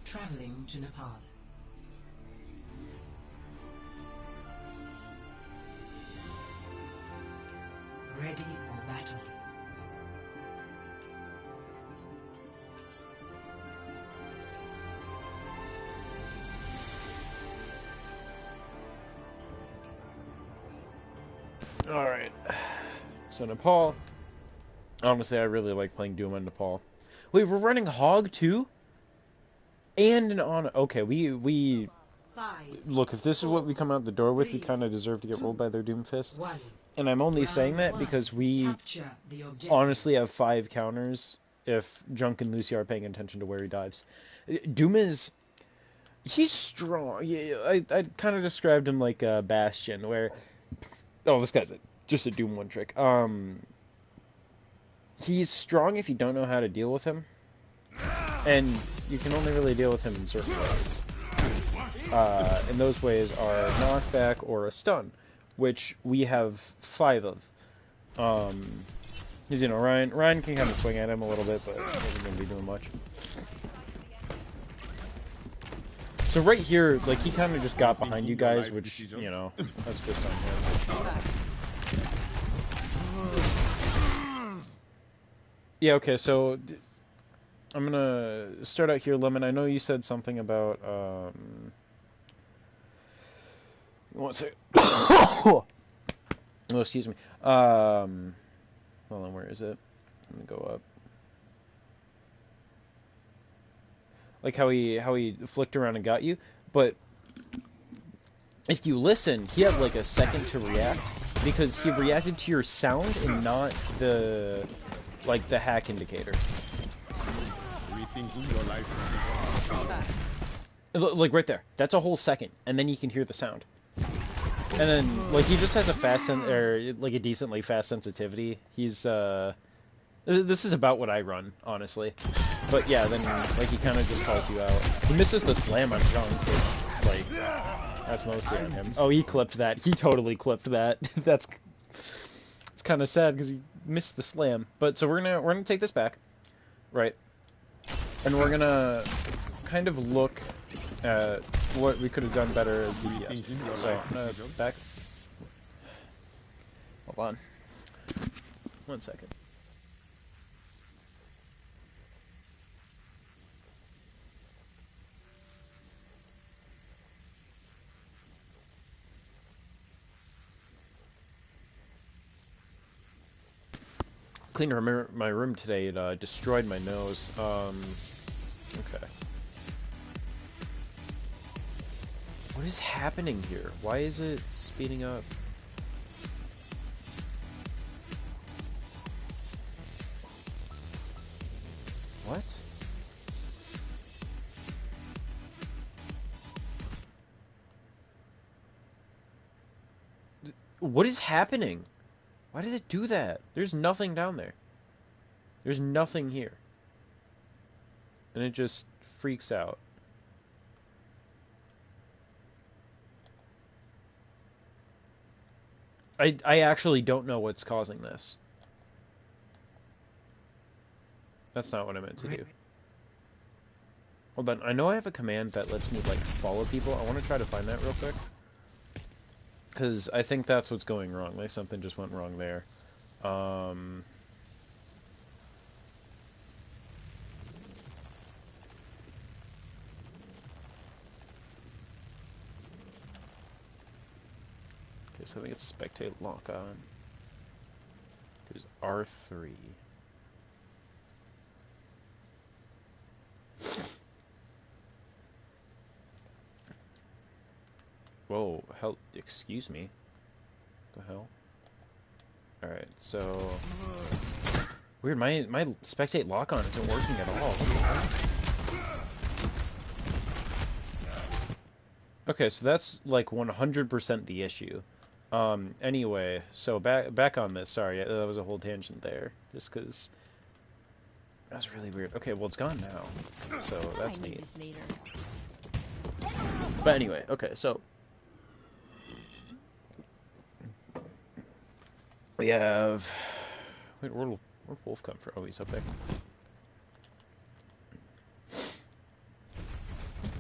Traveling to Nepal. Ready for battle. Alright. So Nepal. Honestly, I really like playing Doom on Nepal. Wait, we're running Hog too? And an on. Okay, we look, if this is what we come out the door with, we kind of deserve to get rolled by their Doomfist. And I'm only saying that because we honestly have 5 counters if Junk and Lucy are paying attention to where he dives. Doom is... he's strong. Yeah, I kind of described him like a Bastion, where... oh, this guy's just a Doom one trick. He's strong if you don't know how to deal with him. And you can only really deal with him in certain ways. And those ways are knockback or a stun, which we have 5 of. Because, you know, Ryan can kind of swing at him a little bit, but isn't going to be doing much. So right here, like, he kind of just got behind you guys, which, you know, that's just on him. Yeah, okay, so I'm gonna start out here, Lemon. I know you said something about, one second. Oh, excuse me. Hold on, where is it? Let me go up. Like how he flicked around and got you, but if you listen, he had like a second to react because he reacted to your sound and not the the hack indicator. Rethinking your life. Like right there, that's a whole second, and then you can hear the sound. And then like he just has a fast or like a decently fast sensitivity. He's this is about what I run, honestly. But yeah, then like he kind of just calls you out. He misses the slam on Junk, which like that's mostly on him. Oh, he clipped that. He totally clipped that. It's kind of sad because he missed the slam. But so we're gonna take this back, right? And we're gonna kind of look at what we could have done better as DPS. So back. Hold on. 1 second. Cleaned my room today. It destroyed my nose. Okay. What is happening here? Why is it speeding up? What? What is happening? Why did it do that? There's nothing down there. There's nothing here. And it just freaks out. I actually don't know what's causing this. That's not what I meant to do. Hold on, I know I have a command that lets me, like, follow people. I want to try to find that real quick. Because I think that's what's going wrong. Like, something just went wrong there. Okay, so I think it's spectate lock on. Here's R3. Whoa, hell, excuse me. What the hell? Alright, so... weird, my spectate lock-on isn't working at all. What the hell? Okay, so that's, like, 100% the issue. Anyway, so back on this, sorry, that was a whole tangent there, just because... that was really weird. Okay, well, it's gone now, so that's neat. But anyway, okay, so... we have... wait, where'd Wolf come from? Oh, he's up there.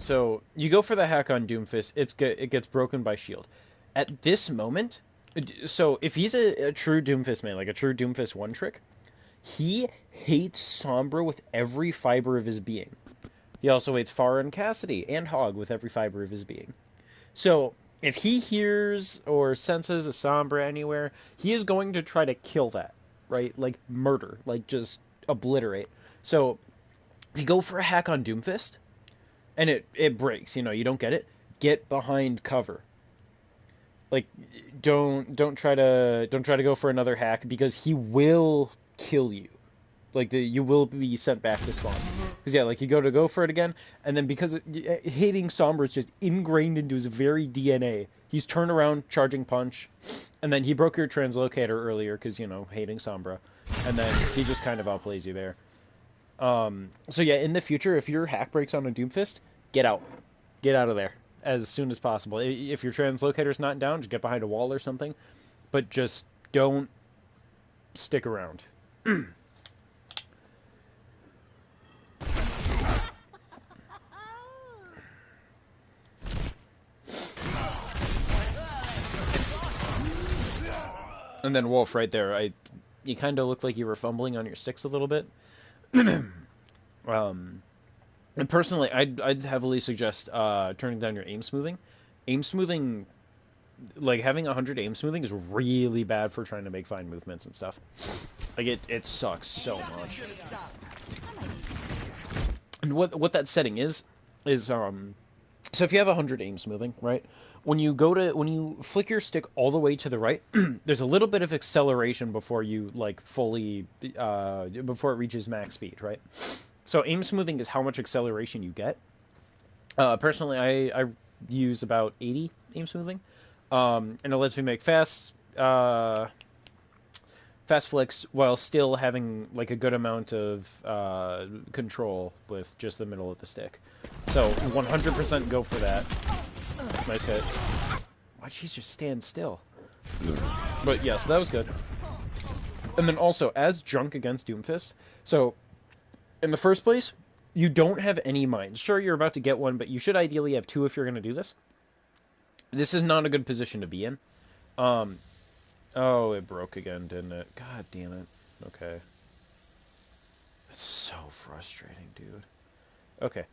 So you go for the hack on Doomfist, it gets broken by shield. At this moment, so if he's a true Doomfist man, like a true Doomfist one trick, he hates Sombra with every fiber of his being. He also hates Farah and Cassidy and Hog with every fiber of his being. So if he hears or senses a Sombra anywhere, he is going to try to kill that, right? Like murder, like just obliterate. So if you go for a hack on Doomfist, and it breaks, you don't get it, get behind cover. Like don't try to go for another hack because he will kill you. Like you will be sent back to spawn. Because yeah, like you go for it again, and then because hating Sombra is just ingrained into his very DNA, he's turned around, charging punch, and then he broke your translocator earlier because hating Sombra, and then he just kind of outplays you there. So yeah, in the future, if your hack breaks on a Doomfist, get out of there as soon as possible. If your translocator's not down, just get behind a wall or something, but just don't stick around. And then Wolf, right there, you kind of looked like you were fumbling on your sticks a little bit. And personally, I'd heavily suggest turning down your aim smoothing. Aim smoothing, like having 100 aim smoothing is really bad for trying to make fine movements and stuff. Like it sucks so much. And what that setting is so if you have 100 aim smoothing, right? When you flick your stick all the way to the right, there's a little bit of acceleration before you like fully before it reaches max speed, right? So aim smoothing is how much acceleration you get. Personally, I use about 80 aim smoothing, and it lets me make fast flicks while still having like a good amount of control with just the middle of the stick. So 100% go for that. Nice hit. Why'd she just stand still? But yeah, so that was good. And then also, as Junk against Doomfist, so in the first place, you don't have any mines. Sure, you're about to get one, but you should ideally have two if you're going to do this. This is not a good position to be in. Oh, it broke again, didn't it? God damn it. Okay. That's so frustrating, dude. Okay.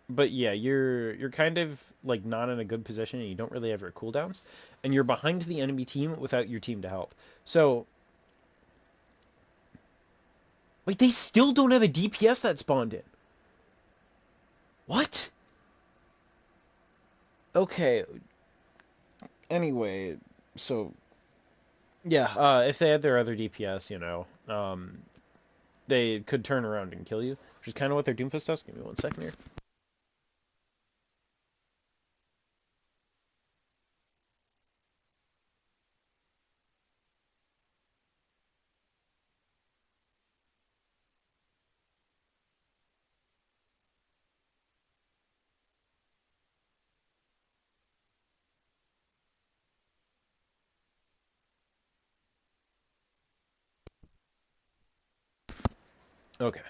But yeah, you're kind of like not in a good position, and you don't really have your cooldowns, and you're behind the enemy team without your team to help. So, wait, they still don't have a DPS that spawned in. What? Okay. Anyway, so yeah, if they had their other DPS, they could turn around and kill you, which is kind of what their Doomfist does. Give me 1 second here. Okay.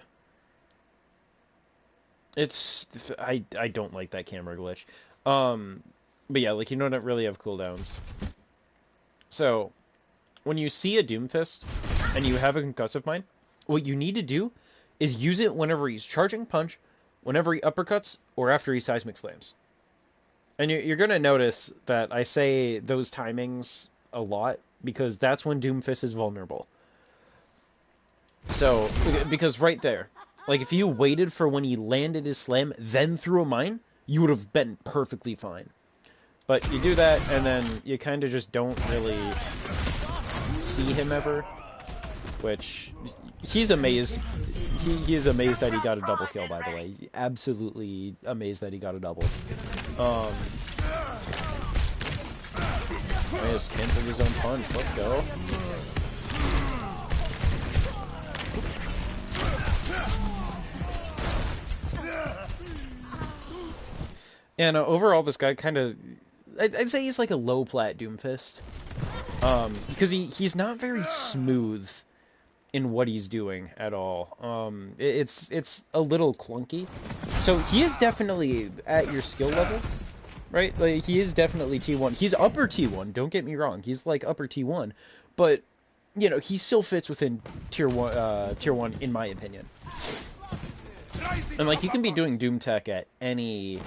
I don't like that camera glitch. But yeah, like you don't really have cooldowns. So, when you see a Doomfist and you have a concussive mine, what you need to do is use it whenever he's charging punch, whenever he uppercuts, or after he seismic slams. And you're gonna notice that I say those timings a lot because that's when Doomfist is vulnerable. So, because right there, like if you waited for when he landed his slam, then threw a mine, you would have been perfectly fine. But you do that, and then you kind of just don't really see him ever, which he's amazed. He is amazed that he got a double kill, by the way. Absolutely amazed that he got a double. He just canceled his own punch. Let's go. And overall, this guy kind of... I'd say he's like a low plat Doomfist. Because he's not very smooth. in what he's doing at all. It's a little clunky. So he is definitely at your skill level, right? Like he is definitely T1. He's upper T1. Don't get me wrong. He's like upper T1, but you know he still fits within tier one in my opinion. And like you can be doing Doom Tech at any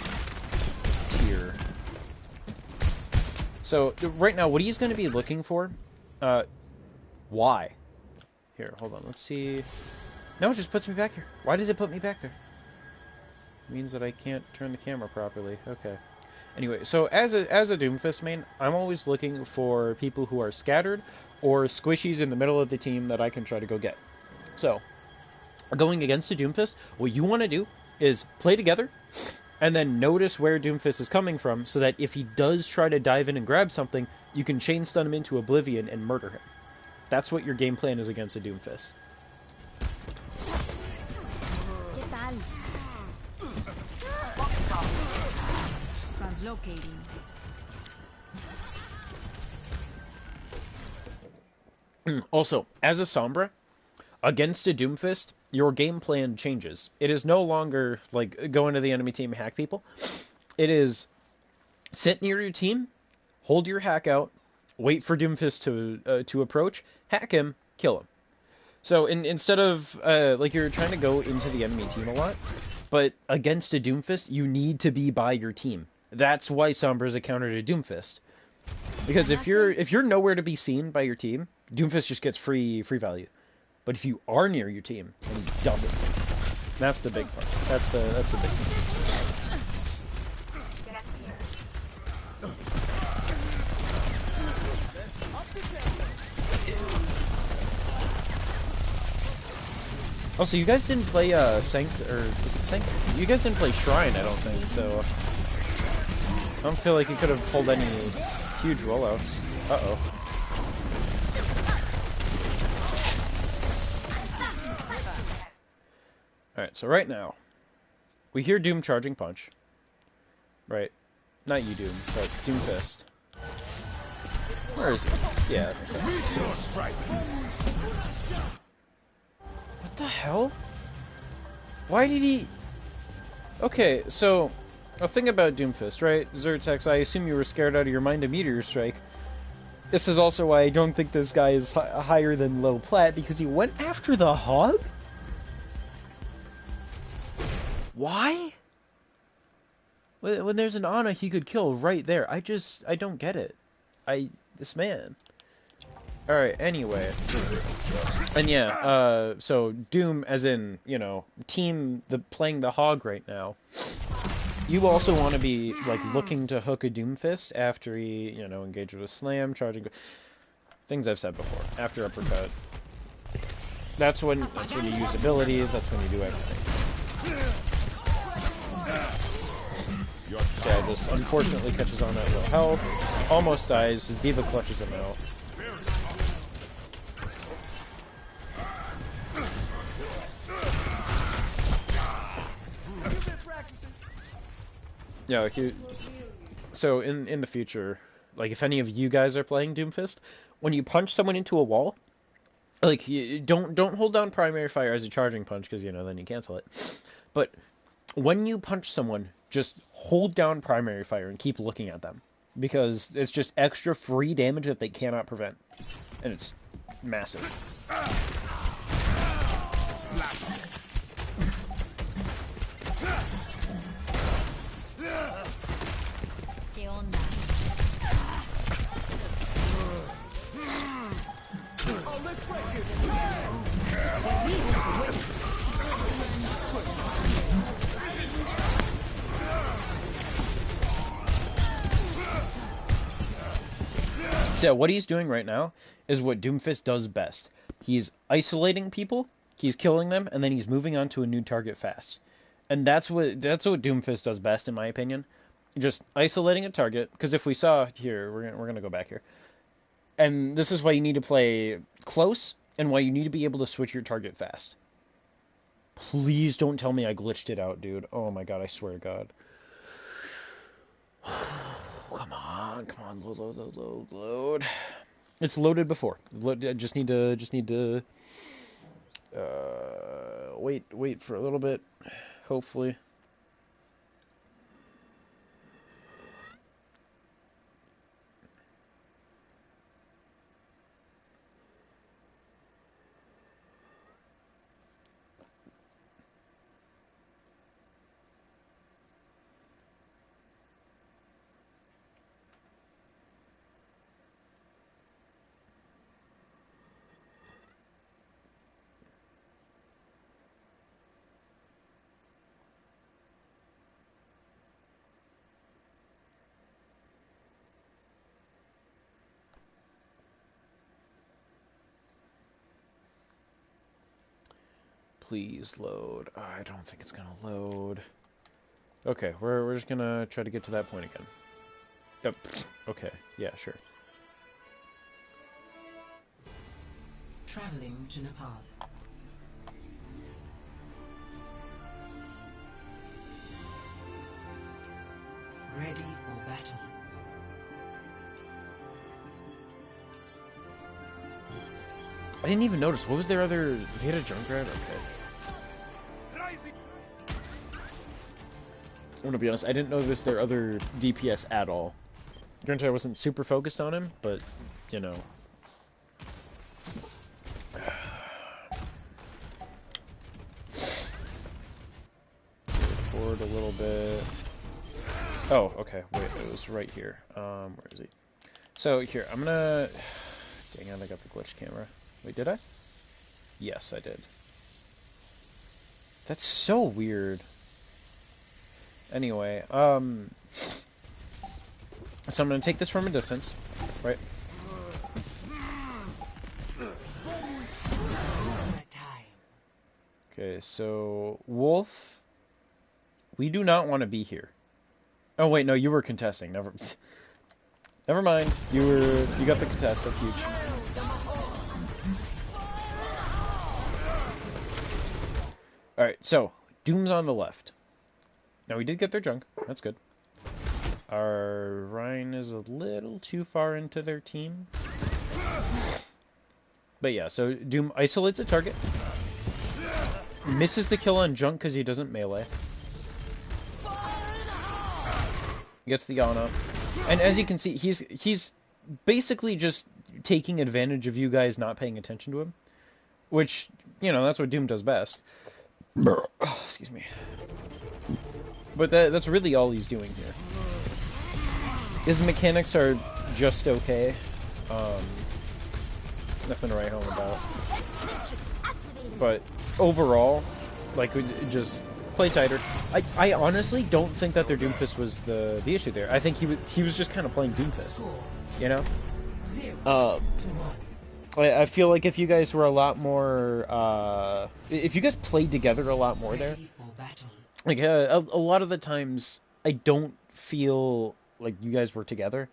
tier. So right now, what he's going to be looking for, why? Here, hold on. Let's see. No, it just puts me back here. Why does it put me back there? It means that I can't turn the camera properly. Okay. Anyway, so as a Doomfist main, I'm always looking for people who are scattered or squishies in the middle of the team that I can try to go get. So, going against a Doomfist, what you want to do is play together, and then notice where Doomfist is coming from, so that if he does try to dive in and grab something, you can chain stun him into oblivion and murder him. That's what your game plan is against a Doomfist. Translocating. Also, as a Sombra, against a Doomfist, your game plan changes. It is no longer, like, go into the enemy team and hack people. It is, sit near your team, hold your hack out, wait for Doomfist to approach, hack him, kill him. So, instead of, like, you're trying to go into the enemy team a lot, but against a Doomfist, you need to be by your team. That's why Sombra is a counter to Doomfist. Because if you're nowhere to be seen by your team, Doomfist just gets free value. But if you are near your team and he doesn't, that's the big part. That's the big part. Also, you guys didn't play Sanct, or is it Sanct? You guys didn't play Shrine, I don't think. So I don't feel like you could have pulled any huge rollouts. Uh-oh. Alright, so right now, we hear Doom charging punch. Right. Not you, Doom, but Doomfist. Where is he? Yeah, that makes sense. What the hell? Why did he... Okay, so, a thing about Doomfist, right? Zertex, I assume you were scared out of your mind of Meteor Strike. This is also why I don't think this guy is higher than low plat, because he went after the hog? Why? When there's an Ana he could kill right there. I don't get it. This man. Alright, anyway. And yeah, so Doom, as in, you know, playing the hog right now. You also want to be, like, looking to hook a Doomfist after he, you know, engages with a slam, charging... Things I've said before. After uppercut. That's when you use abilities, that's when you do everything. So yeah, this unfortunately catches on at low health, almost dies, his diva clutches him out. Yeah, so in the future, like if any of you guys are playing Doomfist, when you punch someone into a wall, like don't hold down primary fire as a charging punch, because you know then you cancel it. But when you punch someone, just hold down primary fire and keep looking at them, because it's just extra free damage that they cannot prevent, and it's massive. So what he's doing right now is what Doomfist does best. He's isolating people, he's killing them, and then he's moving on to a new target fast. And that's what Doomfist does best, in my opinion. Just isolating a target, because if we saw here, we're gonna go back here. And this is why you need to play close, and why you need to be able to switch your target fast. Please don't tell me I glitched it out, dude. Oh my god, I swear to god. Come on, load. It's loaded before. I just need to Wait for a little bit, hopefully. Please load. Oh, I don't think it's gonna load. Okay, we're just gonna try to get to that point again. Yep. Okay. Yeah, sure. Traveling to Nepal. Ready for battle. I didn't even notice. What was their other? They had a Junkrat? Okay. I'm gonna be honest, I didn't notice their other DPS at all. Granted, I wasn't super focused on him, but, you know. Forward a little bit. Oh, okay, wait, it was right here. Where is he? So, here, I'm gonna... Dang it, I got the glitched camera. Wait, did I? Yes, I did. That's so weird. Anyway, so I'm gonna take this from a distance, right? Okay, so Wolf, we do not want to be here. Oh wait, no, you were contesting. Never mind. You got the contest. That's huge. All right, so Doom's on the left. Now, we did get their junk. That's good. Our Rhine is a little too far into their team. But yeah, so Doom isolates a target. Misses the kill on junk because he doesn't melee. Gets the Yana. And as you can see, he's basically just taking advantage of you guys not paying attention to him. Which, you know, that's what Doom does best. Oh, excuse me. But that's really all he's doing here. His mechanics are just okay. Nothing to write home about. But overall, like, just play tighter. I honestly don't think that their Doomfist was the issue there. I think he was just kind of playing Doomfist, you know? I feel like if you guys were a lot more, if you guys played together a lot more there, like, a lot of the times, I don't feel like you guys were together.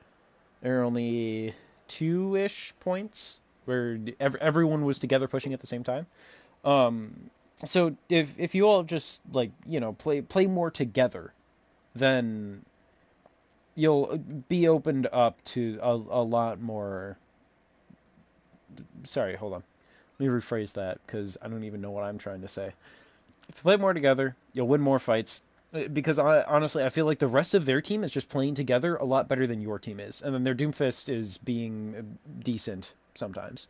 There are only 2-ish points where everyone was together pushing at the same time. So if you all just, like, you know, play more together, then you'll be opened up to a lot more... Sorry, hold on. Let me rephrase that, because I don't even know what I'm trying to say. If you play more together, you'll win more fights. Because honestly, I feel like the rest of their team is just playing together a lot better than your team is. And then their Doomfist is being decent sometimes.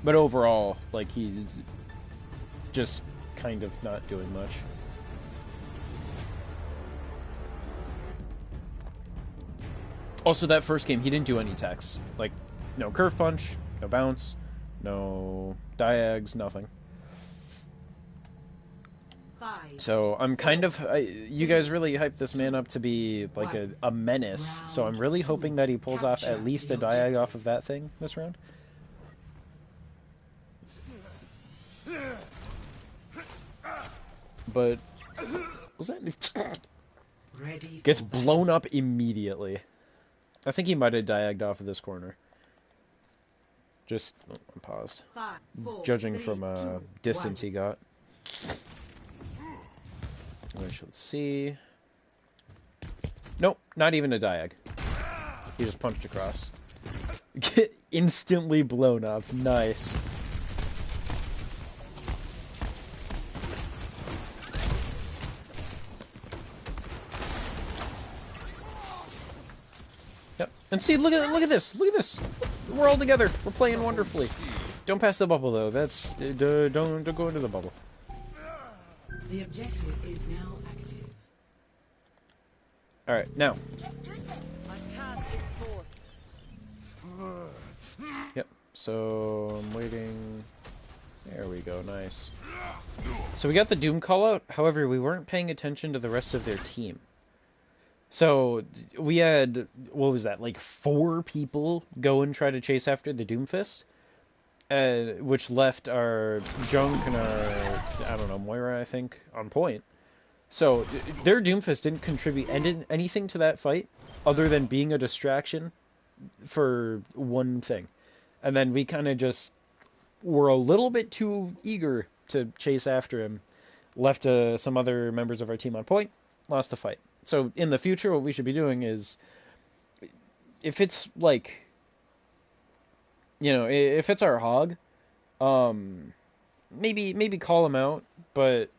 But overall, like, he's just kind of not doing much. Also, that first game, he didn't do any attacks. Like, no curve punch, no bounce, no diags, nothing. So I'm kind of... you guys really hyped this man up to be like a menace. So I'm really hoping that he pulls off at least a diag off of that thing this round. But... was that... Gets blown up immediately. I think he might have diagged off of this corner. Just... oh, I'm paused. Judging from distance he got. Which, let's see... nope, not even a diag. He just punched across. Instantly blown up. Nice. Yep. And see, look at this. Look at this. We're all together. We're playing wonderfully. Don't pass the bubble though. That's don't go into the bubble. The objective is now active. All right, now. Yep. So I'm waiting. There we go. Nice. So we got the Doom call out. However, we weren't paying attention to the rest of their team. So we had, what was that, like 4 people go and try to chase after the Doomfist, which left our Junk and our, I don't know, Moira, I think, on point. So their Doomfist didn't contribute anything to that fight other than being a distraction for one thing. And then we kind of just were a little bit too eager to chase after him, left some other members of our team on point, lost the fight. So in the future, what we should be doing is, if it's like, you know, if it's our hog, maybe call him out, but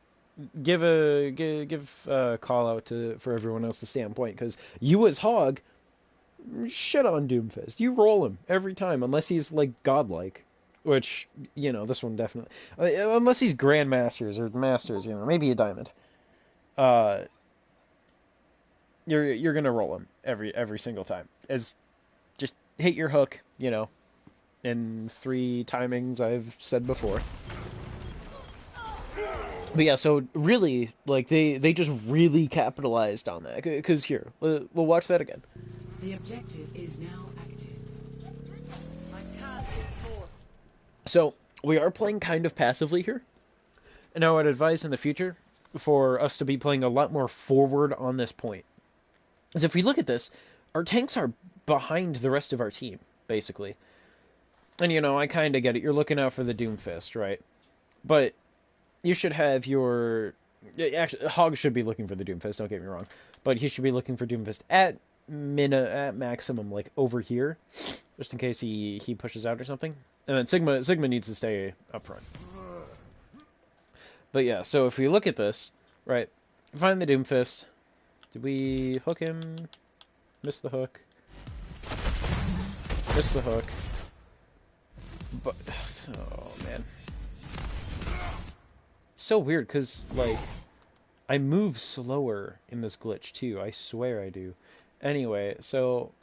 give a call out for everyone else to stay on point, because you as hog, shit on Doomfist. You roll him every time, unless he's like godlike, which, you know, this one definitely, unless he's grandmasters or masters, you know, maybe a diamond. You're gonna roll him every single time. As just hit your hook, you know, in 3 timings I've said before. But yeah, so really, like, they just really capitalized on that. Because here, we'll watch that again. The objective is now active. So we are playing kind of passively here. And I would advise in the future for us to be playing a lot more forward on this point. Because if we look at this, our tanks are behind the rest of our team, basically. And, you know, I kind of get it. You're looking out for the Doomfist, right? But you should have your... Actually, Hog should be looking for the Doomfist, don't get me wrong. But he should be looking for Doomfist at maximum, like, over here. Just in case he pushes out or something. And then Sigma needs to stay up front. But yeah, so if we look at this, right, find the Doomfist. Did we hook him? Miss the hook. Miss the hook. But, oh man. It's so weird, because, like, I move slower in this glitch too. I swear I do. Anyway, so,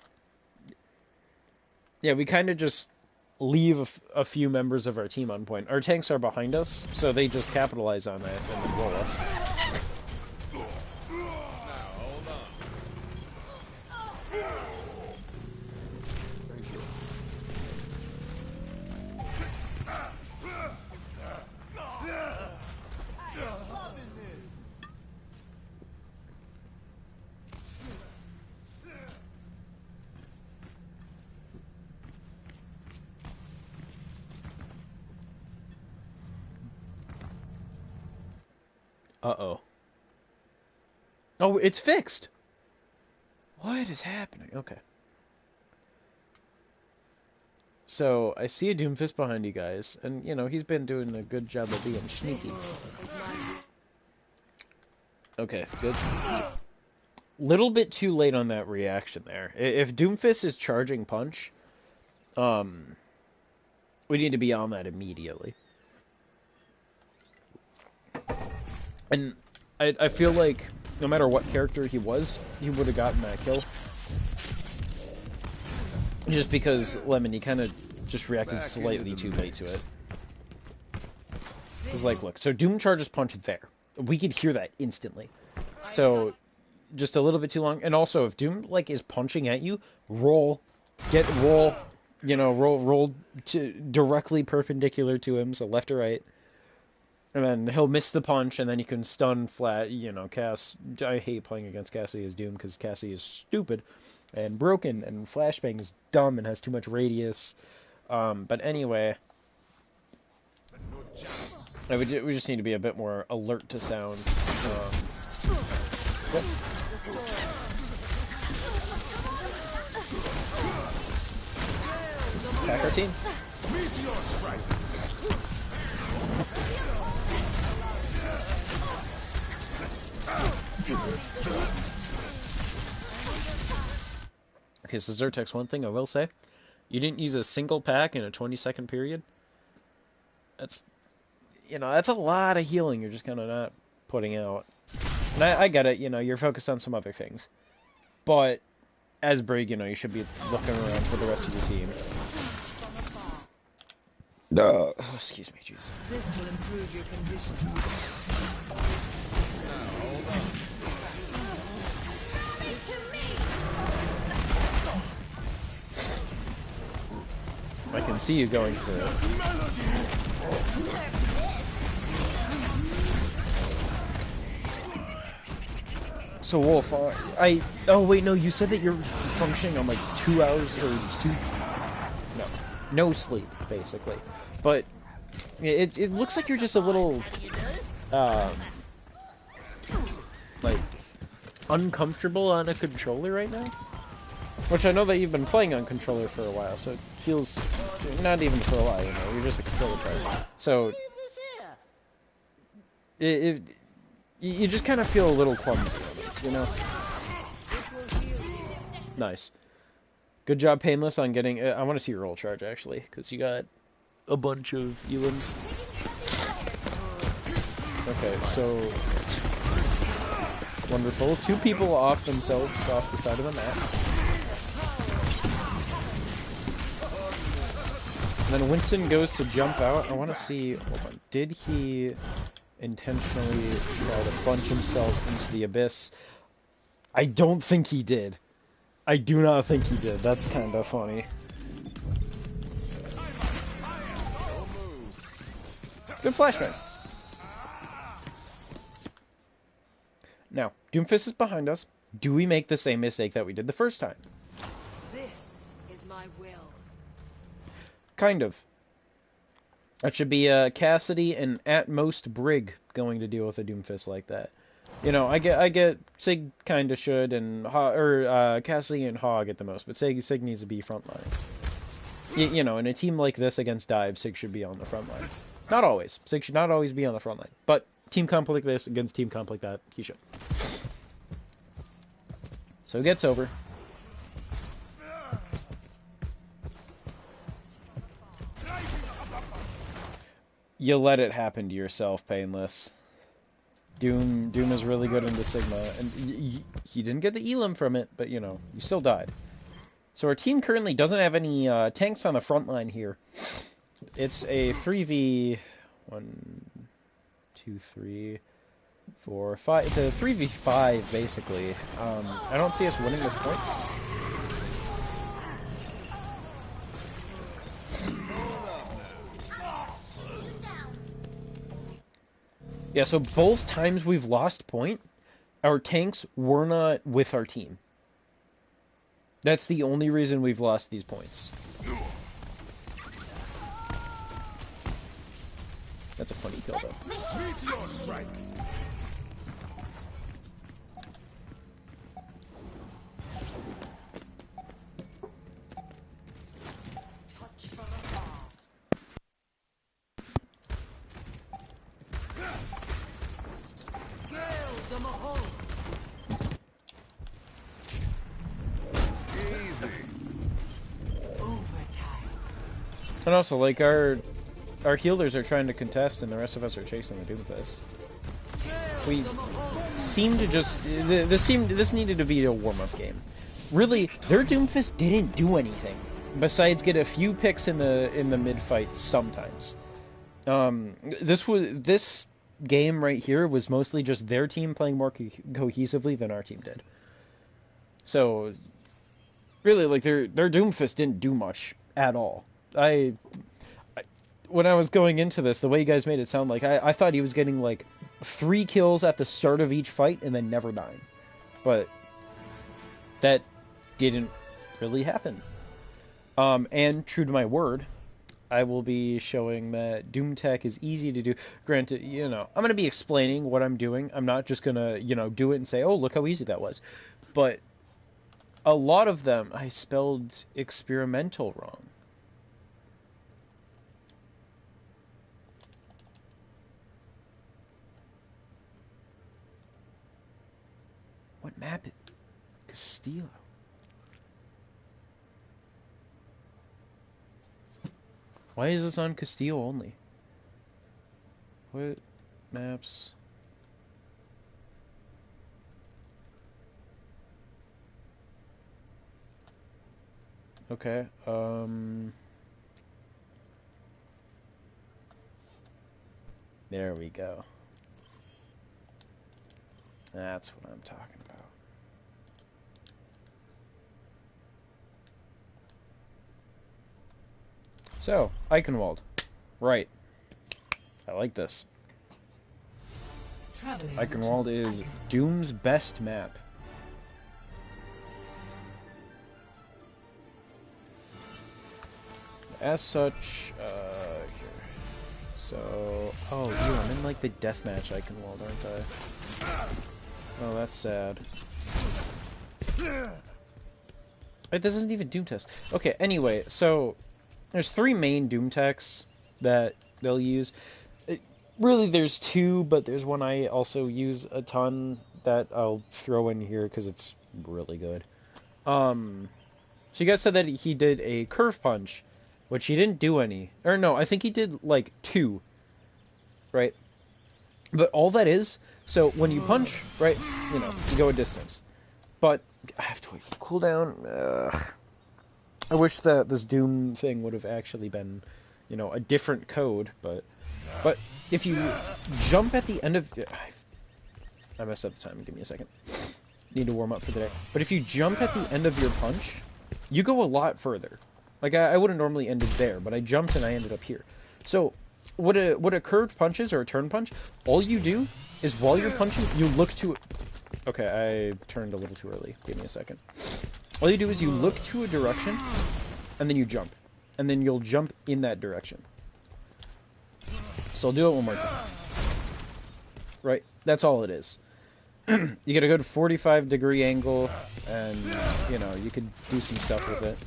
yeah, we kind of just leave a few members of our team on point. Our tanks are behind us, so they just capitalize on that and then roll us. Uh-oh. Oh, it's fixed! What is happening? Okay. So, I see a Doomfist behind you guys, and, you know, he's been doing a good job of being sneaky. Okay, good. Little bit too late on that reaction there. If Doomfist is charging punch, we need to be on that immediately. And I feel like no matter what character he was, he would have gotten that kill. Just because Lemon, he kind of just reacted slightly too late to it. Because, like, look, so Doom charges punch there. We could hear that instantly. So, just a little bit too long. And also, if Doom, like, is punching at you, roll. Roll, you know, roll directly perpendicular to him, so left or right. And then he'll miss the punch, and then you can stun flat, you know, Cass. I hate playing against Cassie as Doom, because Cassie is stupid and broken, and Flashbang is dumb and has too much radius. But anyway, we just need to be a bit more alert to sounds. Yep. attack our team. Okay, so Zyrtex, one thing I will say, you didn't use a single pack in a 20-second period. That's, that's a lot of healing you're just kind of not putting out. And I get it, you're focused on some other things. But, as Brig, you should be looking around for the rest of your team. Oh, excuse me, jeez. This will improve your condition. I can see you going for it. So Wolf, oh wait, no, you said that you're functioning on like 2 hours or no sleep basically, but it looks like you're just a little like uncomfortable on a controller right now. Which I know that you've been playing on controller for a while, so it feels not even for a while. You're just a controller player. So you just kind of feel a little clumsy, Nice. Good job, Painless, on getting... I want to see your roll charge, actually, because you got a bunch of elims. Okay, so... Wonderful. 2 people off themselves, off the side of the map. And then Winston goes to jump out. I want to see... Hold on. Did he intentionally try to plunge himself into the abyss? I don't think he did. I do not think he did. That's kind of funny. Good flashbang. Now, Doomfist is behind us. Do we make the same mistake that we did the first time? This is my will. Kind of. That should be Cassidy and at most Brig going to deal with a Doomfist like that. I get Sig kind of should, and Cassidy and Hog at the most, but Sig needs to be frontline. In a team like this against Dive, Sig should be on the front line. Not always. Sig should not always be on the front line, but team comp like this against team comp like that, he should. So it gets over. You let it happen to yourself, Painless. Doom is really good into Sigma, and he didn't get the elim from it, but, you still died. So our team currently doesn't have any tanks on the front line here. It's a 3v... 1, 2, 3, 4, 5... It's a 3v5, basically. I don't see us winning this point. Yeah, so both times we've lost point, our tanks were not with our team. That's the only reason we've lost these points. That's a funny kill, though. And also, like, our healers are trying to contest, and the rest of us are chasing the Doomfist. We seem to just... This needed to be a warm-up game. Really, their Doomfist didn't do anything, besides get a few picks in the mid-fight sometimes. This game right here was mostly just their team playing more cohesively than our team did. So, really, like, their Doomfist didn't do much at all. When I was going into this, the way you guys made it sound like, I thought he was getting, like, 3 kills at the start of each fight and then never dying. But that didn't really happen. And true to my word, I will be showing that Doom Tech is easy to do. Granted, I'm going to be explaining what I'm doing. I'm not just going to, do it and say, oh, look how easy that was. But a lot of them, I spelled experimental wrong. map is Castillo? Why is this on Castillo only? What maps? Okay, there we go. That's what I'm talking about. So, Eichenwald. Right. I like this. Eichenwald is Doom's best map. As such, here. So, oh, ew, I'm in like the deathmatch Eichenwald, aren't I? Oh, that's sad. Wait, this isn't even Doom Test. Okay, anyway, so there's 3 main Doom techs that they'll use. Really, there's 2, but there's one I also use a ton that I'll throw in here because it's really good. So you guys said that he did a curve punch, which he didn't do any. Or no, I think he did like 2, right? But all that is, so when you punch, right, you know, you go a distance. But I have to wait for the cooldown. I wish that this Doom thing would have actually been, you know, a different code, but if you jump at the end of... I messed up the time, give me a second. Need to warm up for the day. But if you jump at the end of your punch, you go a lot further. Like, I would have normally ended there, but I jumped and I ended up here. So, what a curved punch is, or a turn punch, all you do is while you're punching, you look to... Okay, I turned a little too early. Give me a second. All you do is you look to a direction, and then you jump. And then you'll jump in that direction. So I'll do it one more time. Right? That's all it is. You get a good 45-degree angle, and, you know, you could do some stuff with it.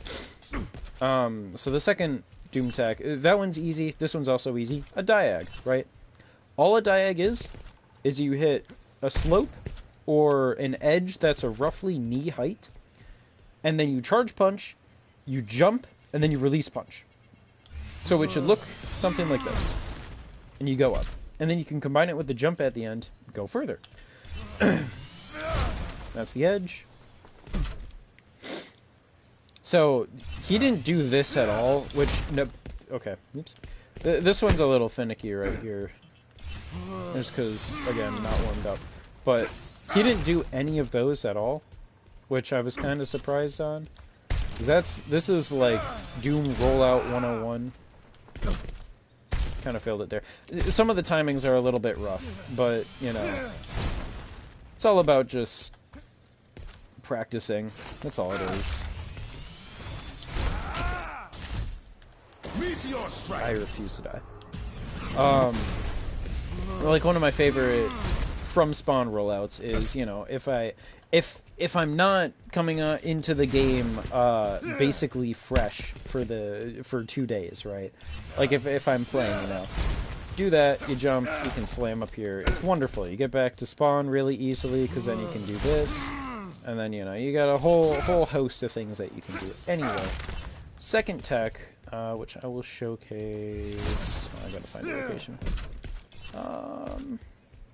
So the second Doom tech, that one's easy. This one's also easy. A diag, right? All a diag is you hit a slope or an edge that's a roughly knee height, and then you charge punch, you jump, and then you release punch. So it should look something like this. And you go up. And then you can combine it with the jump at the end, go further. That's the edge. So, he didn't do this at all, which... No, okay, oops. This one's a little finicky right here. Just because, again, not warmed up. But he didn't do any of those at all, which I was kind of surprised on. Because this is like Doom Rollout 101. Kind of failed it there. Some of the timings are a little bit rough, but, you know, it's all about just practicing. That's all it is. I refuse to die. Like, one of my favorite from spawn rollouts is, you know, if I'm not coming into the game basically fresh for 2 days, right? Like if I'm playing, you know, do that, you jump, you can slam up here. It's wonderful. You get back to spawn really easily because then you can do this, and then, you know, you got a whole host of things that you can do. Anyway, second tech, which I will showcase. Oh, I gotta find a location.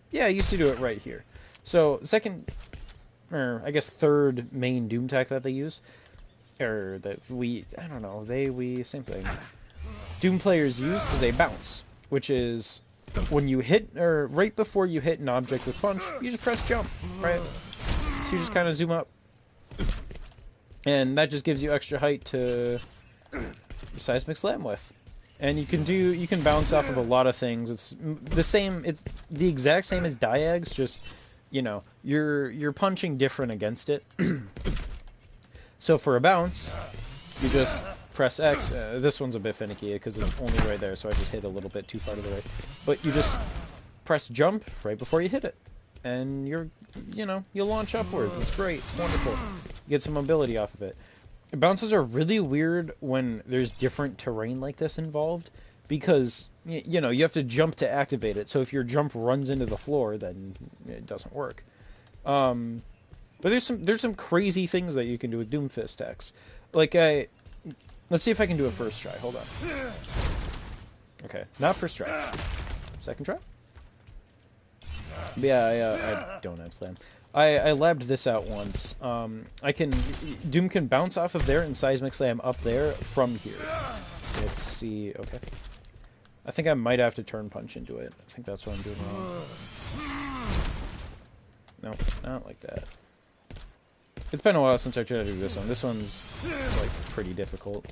Yeah, I used to do it right here. So second, or I guess third main Doom tech that they use, or that I don't know, we, same thing. Doom players use is a bounce, which is when you hit, or right before you hit an object with punch, you just press jump, right? So you just kind of zoom up. And that just gives you extra height to seismic slam with. And you can bounce off of a lot of things. It's the exact same as diags, just, you know, you're punching different against it. So for a bounce, you just press X. This one's a bit finicky because it's only right there, so I just hit a little bit too far to the right. But you just press jump right before you hit it, and you launch upwards. It's great. It's wonderful. You get some mobility off of it. Bounces are really weird when there's different terrain like this involved, because, you know, you have to jump to activate it. So if your jump runs into the floor, then it doesn't work. But there's some crazy things that you can do with Doomfist techs. Like let's see if I can do a first try. Hold on. Okay, not first try. Second try? Yeah, I don't have slam. I labbed this out once. Doom can bounce off of there and seismic slam up there from here. So let's see. Okay. I think I might have to turn punch into it. I think that's what I'm doing wrong. No, not like that. It's been a while since I tried to do this one. This one's like pretty difficult.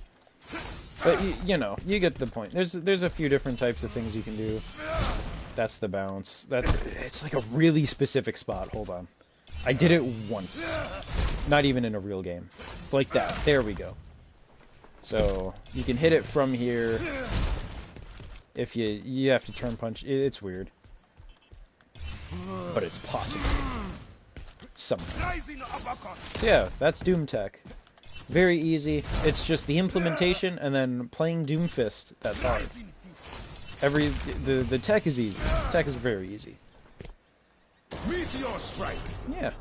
But you know, you get the point. There's a few different types of things you can do. That's the bounce. It's like a really specific spot. Hold on. I did it once. Not even in a real game. Like that. There we go. So you can hit it from here. If you have to turn punch, it's weird. But it's possible. Somehow. So yeah, that's Doom Tech. Very easy. It's just the implementation and then playing Doomfist. That's hard. The tech is easy. Tech is very easy. Meteor strike. Yeah.